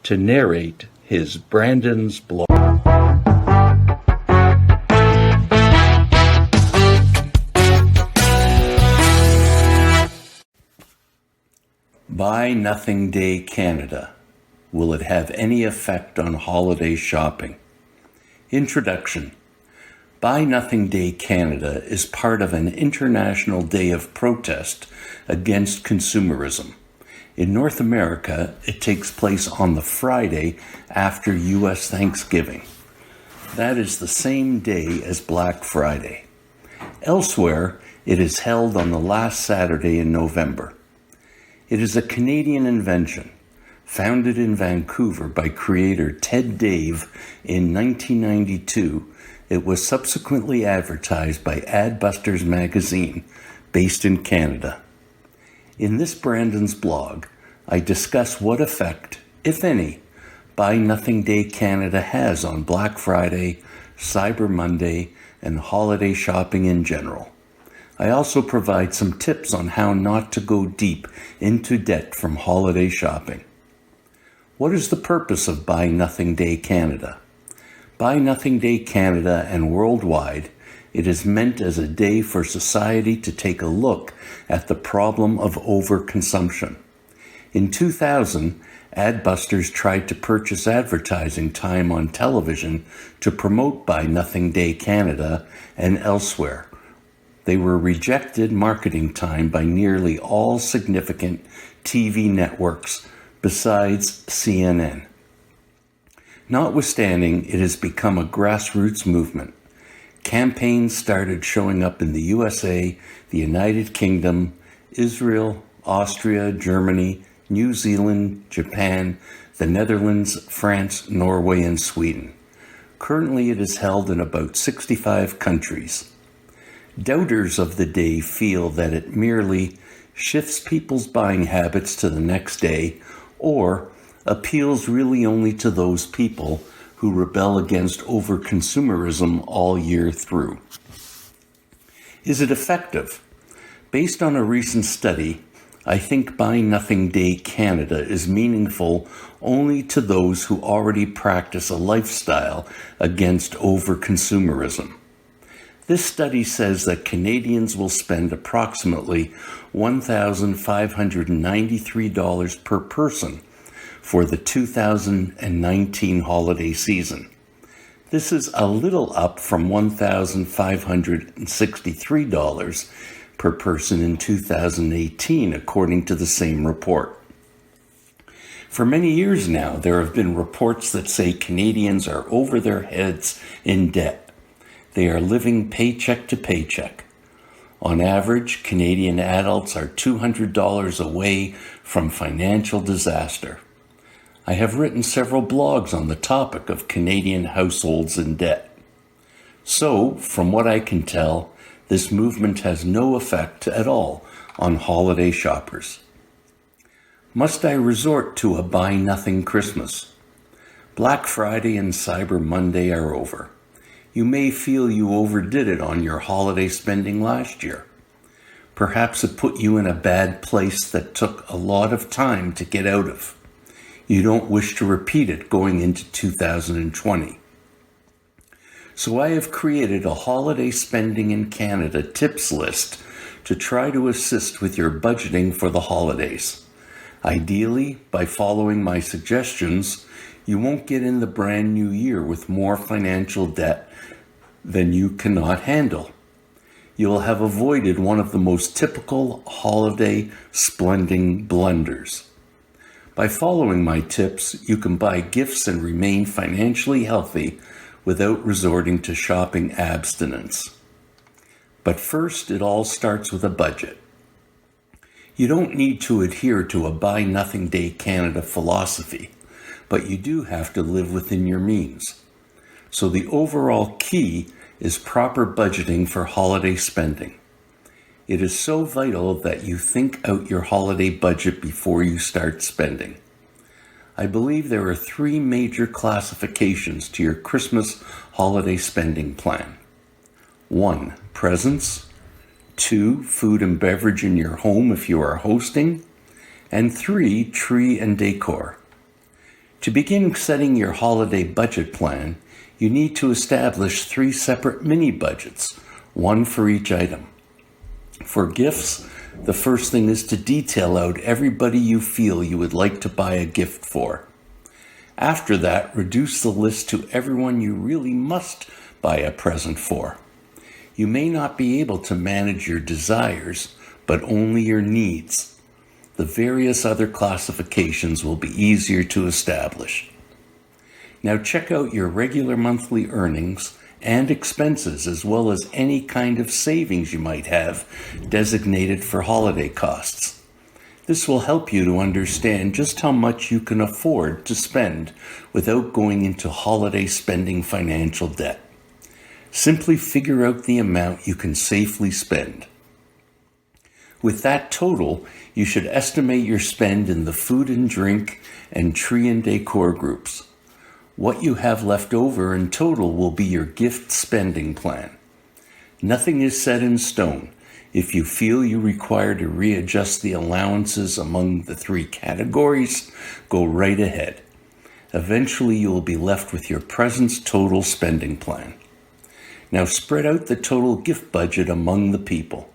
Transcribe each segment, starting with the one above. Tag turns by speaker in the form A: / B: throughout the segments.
A: to narrate his Brandon's blog. Buy Nothing Day Canada. Will it have any effect on holiday shopping? Introduction. Buy Nothing Day Canada is part of an international day of protest against consumerism. In North America, it takes place on the Friday after U.S. Thanksgiving. That is the same day as Black Friday. Elsewhere, it is held on the last Saturday in November. It is a Canadian invention, founded in Vancouver by creator Ted Dave in 1992. It was subsequently advertised by Adbusters magazine, based in Canada. In this Brandon's blog, I discuss what effect, if any, Buy Nothing Day Canada has on Black Friday, Cyber Monday, and holiday shopping in general. I also provide some tips on how not to go deep into debt from holiday shopping. What is the purpose of Buy Nothing Day Canada? Buy Nothing Day Canada and worldwide, it is meant as a day for society to take a look at the problem of overconsumption. In 2000, Adbusters tried to purchase advertising time on television to promote Buy Nothing Day Canada and elsewhere. They were rejected marketing time by nearly all significant TV networks besides CNN. Notwithstanding, it has become a grassroots movement. Campaigns started showing up in the USA, the United Kingdom, Israel, Austria, Germany, New Zealand, Japan, the Netherlands, France, Norway, and Sweden. Currently, it is held in about 65 countries. Doubters of the day feel that it merely shifts people's buying habits to the next day or appeals really only to those people who rebel against overconsumerism all year through. Is it effective? Based on a recent study, I think Buy Nothing Day Canada is meaningful only to those who already practice a lifestyle against overconsumerism. This study says that Canadians will spend approximately $1,593 per person for the 2019 holiday season. This is a little up from $1,563 per person in 2018, according to the same report. For many years now, there have been reports that say Canadians are over their heads in debt. They are living paycheck to paycheck. On average, Canadian adults are $200 away from financial disaster. I have written several blogs on the topic of Canadian households in debt. So, from what I can tell, this movement has no effect at all on holiday shoppers. Must I resort to a Buy Nothing Christmas? Black Friday and Cyber Monday are over. You may feel you overdid it on your holiday spending last year. Perhaps it put you in a bad place that took a lot of time to get out of. You don't wish to repeat it going into 2020. So I have created a holiday spending in Canada tips list to try to assist with your budgeting for the holidays. Ideally, by following my suggestions, you won't get in the brand new year with more financial debt than you cannot handle. You'll have avoided one of the most typical holiday spending blunders. By following my tips, you can buy gifts and remain financially healthy without resorting to shopping abstinence. But first, it all starts with a budget. You don't need to adhere to a Buy Nothing Day Canada philosophy, but you do have to live within your means. So the overall key is proper budgeting for holiday spending. It is so vital that you think out your holiday budget before you start spending. I believe there are 3 major classifications to your Christmas holiday spending plan. 1. Presents. 2. Food and beverage in your home if you are hosting. And 3. Tree and decor. To begin setting your holiday budget plan, you need to establish 3 separate mini-budgets, one for each item. For gifts, the first thing is to detail out everybody you feel you would like to buy a gift for. After that, reduce the list to everyone you really must buy a present for. You may not be able to manage your desires, but only your needs. The various other classifications will be easier to establish. Now check out your regular monthly earnings and expenses, as well as any kind of savings you might have designated for holiday costs. This will help you to understand just how much you can afford to spend without going into holiday spending financial debt. Simply figure out the amount you can safely spend. With that total, you should estimate your spend in the food and drink and tree and decor groups. What you have left over in total will be your gift spending plan. Nothing is set in stone. If you feel you require to readjust the allowances among the 3 categories, go right ahead. Eventually, you will be left with your present's total spending plan. Now spread out the total gift budget among the people.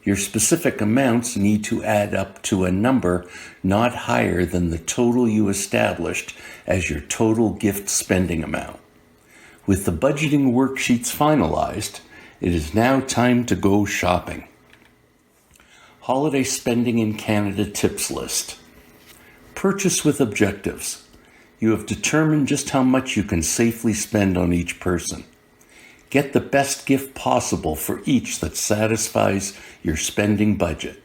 A: Your specific amounts need to add up to a number not higher than the total you established as your total gift spending amount. With the budgeting worksheets finalized, it is now time to go shopping. Holiday Spending in Canada Tips List. Purchase with objectives. You have determined just how much you can safely spend on each person. Get the best gift possible for each that satisfies your spending budget.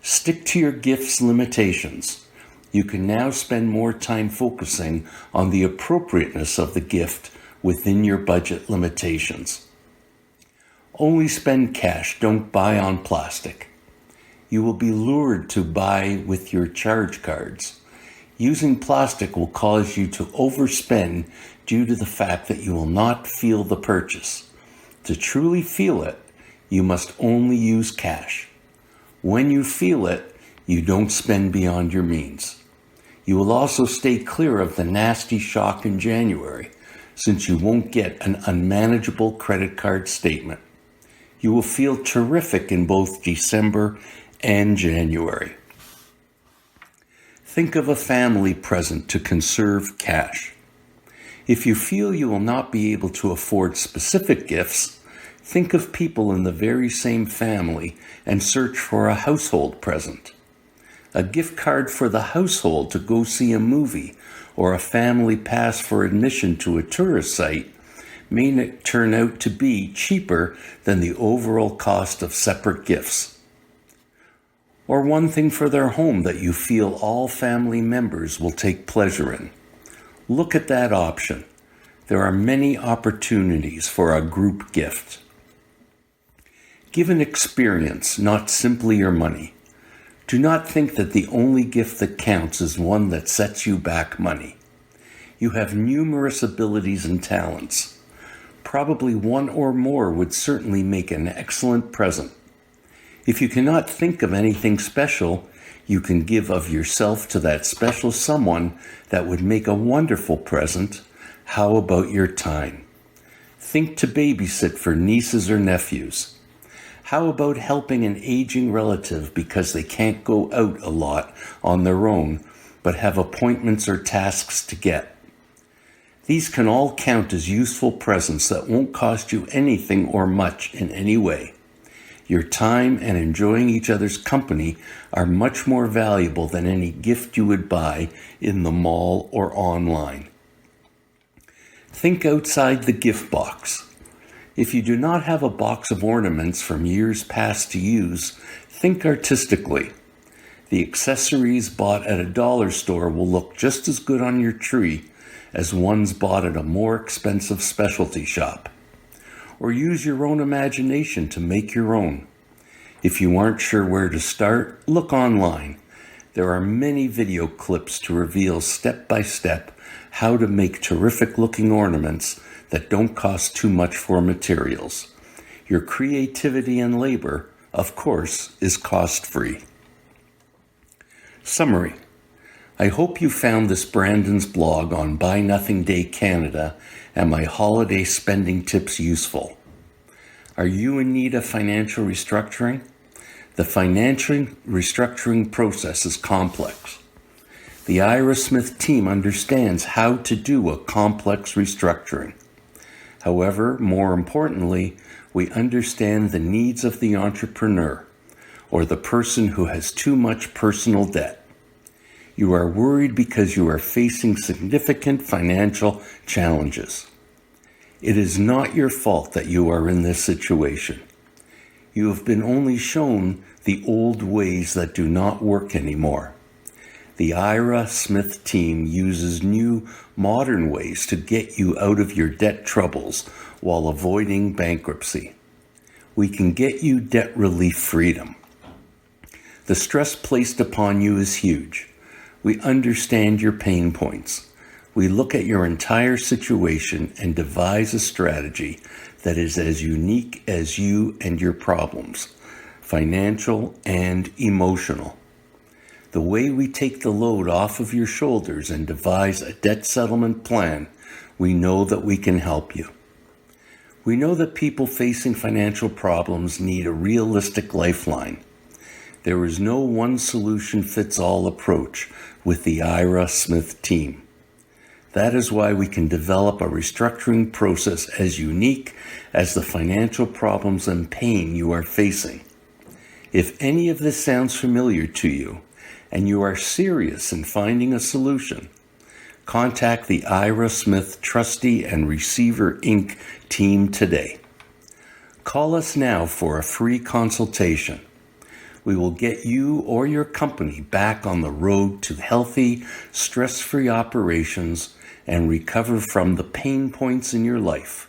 A: Stick to your gift's limitations. You can now spend more time focusing on the appropriateness of the gift within your budget limitations. Only spend cash, don't buy on plastic. You will be lured to buy with your charge cards. Using plastic will cause you to overspend due to the fact that you will not feel the purchase. To truly feel it, you must only use cash. When you feel it, you don't spend beyond your means. You will also stay clear of the nasty shock in January, since you won't get an unmanageable credit card statement. You will feel terrific in both December and January. Think of a family present to conserve cash. If you feel you will not be able to afford specific gifts, think of people in the very same family and search for a household present. A gift card for the household to go see a movie or a family pass for admission to a tourist site may turn out to be cheaper than the overall cost of separate gifts. Or one thing for their home that you feel all family members will take pleasure in. Look at that option. There are many opportunities for a group gift. Give an experience, not simply your money. Do not think that the only gift that counts is one that sets you back money. You have numerous abilities and talents. Probably one or more would certainly make an excellent present. If you cannot think of anything special, you can give of yourself to that special someone that would make a wonderful present. How about your time? Think to babysit for nieces or nephews. How about helping an aging relative because they can't go out a lot on their own, but have appointments or tasks to get? These can all count as useful presents that won't cost you anything or much in any way. Your time and enjoying each other's company are much more valuable than any gift you would buy in the mall or online. Think outside the gift box. If you do not have a box of ornaments from years past to use, think artistically. The accessories bought at a dollar store will look just as good on your tree as ones bought at a more expensive specialty shop. Or use your own imagination to make your own. If you aren't sure where to start, look online. There are many video clips to reveal step by step how to make terrific looking ornaments that don't cost too much for materials. Your creativity and labor, of course, is cost-free. Summary. I hope you found this Brandon's blog on Buy Nothing Day Canada and my holiday spending tips useful. Are you in need of financial restructuring? The financial restructuring process is complex. The Ira Smith team understands how to do a complex restructuring. However, more importantly, we understand the needs of the entrepreneur or the person who has too much personal debt. You are worried because you are facing significant financial challenges. It is not your fault that you are in this situation. You have been only shown the old ways that do not work anymore. The Ira Smith team uses new, modern ways to get you out of your debt troubles while avoiding bankruptcy. We can get you debt relief freedom. The stress placed upon you is huge. We understand your pain points. We look at your entire situation and devise a strategy that is as unique as you and your problems, financial and emotional. The way we take the load off of your shoulders and devise a debt settlement plan, we know that we can help you. We know that people facing financial problems need a realistic lifeline. There is no one-solution-fits-all approach with the Ira Smith team. That is why we can develop a restructuring process as unique as the financial problems and pain you are facing. If any of this sounds familiar to you, and you are serious in finding a solution, contact the Ira Smith Trustee and Receiver Inc. team today. Call us now for a free consultation. We will get you or your company back on the road to healthy, stress-free operations and recover from the pain points in your life.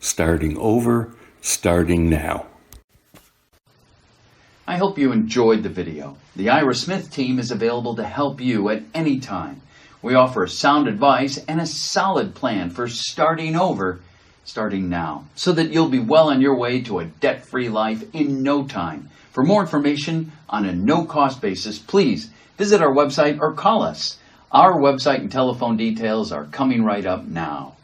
A: Starting over, starting now.
B: I hope you enjoyed the video. The Ira Smith team is available to help you at any time. We offer sound advice and a solid plan for starting over, starting now, so that you'll be well on your way to a debt-free life in no time. For more information on a no-cost basis, please visit our website or call us. Our website and telephone details are coming right up now.